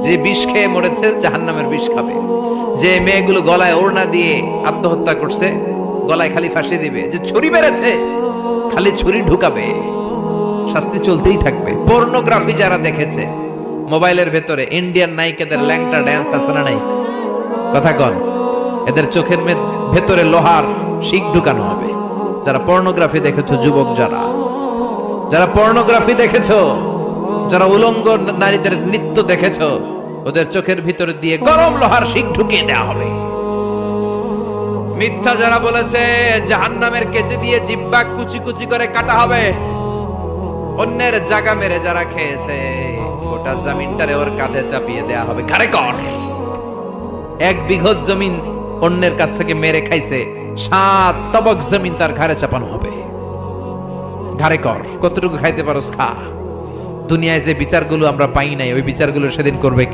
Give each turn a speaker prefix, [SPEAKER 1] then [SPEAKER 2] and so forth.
[SPEAKER 1] যে বিষ খেয়ে মরেছে জাহান্নামের বিষ খাবে। যে মেয়েগুলো গলায় ওড়না দিয়ে আত্মহত্যা করছে, গলায় খালি ফাঁসি দিবে। যে ছুরি মেরেছে খালি ছুরি ঢুকাবে, শাস্তি চলতেই থাকবে। পর্নোগ্রাফি যারা দেখেছে মোবাইলের ভেতরে, ইন্ডিয়ান নায়িকাদের ল্যাংটা ড্যান্স আছে না নাই, কথা কন, এদের চোখের ভেতরে লোহার শিক ঢুকানো হবে। যারা পর্নোগ্রাফি দেখেছো, যুবক যারা যারা পর্নোগ্রাফি দেখেছো, যারা উলঙ্গ নারীদের নৃত্য দেখেছো, ওদের চোখের ভিতরে দিয়ে গরম লোহার শিক ঢুকিয়ে দেওয়া হবে। মিথ্যা যারা বলেছে, জাহান্নামের কেচি দিয়ে জিহ্বা কুচি কুচি করে কাটা হবে। অন্যের জায়গা মেরে যারা খেয়েছে, গোটা জমিনটারে ওর কাঁধে চাপিয়ে দেয়া হবে। ঘাড়ে কর। 1 বিঘত জমিন অন্যের কাছ থেকে মেরে খাইছে, 7 তবক জমিন তার ঘাড়ে চাপানো হবে। ঘাড়ে কর, কতটুকু খাইতে পারোস খা। দুনিয়ায় যে বিচারগুলো আমরা পাই নাই, ওই বিচারগুলো সেদিন করবে।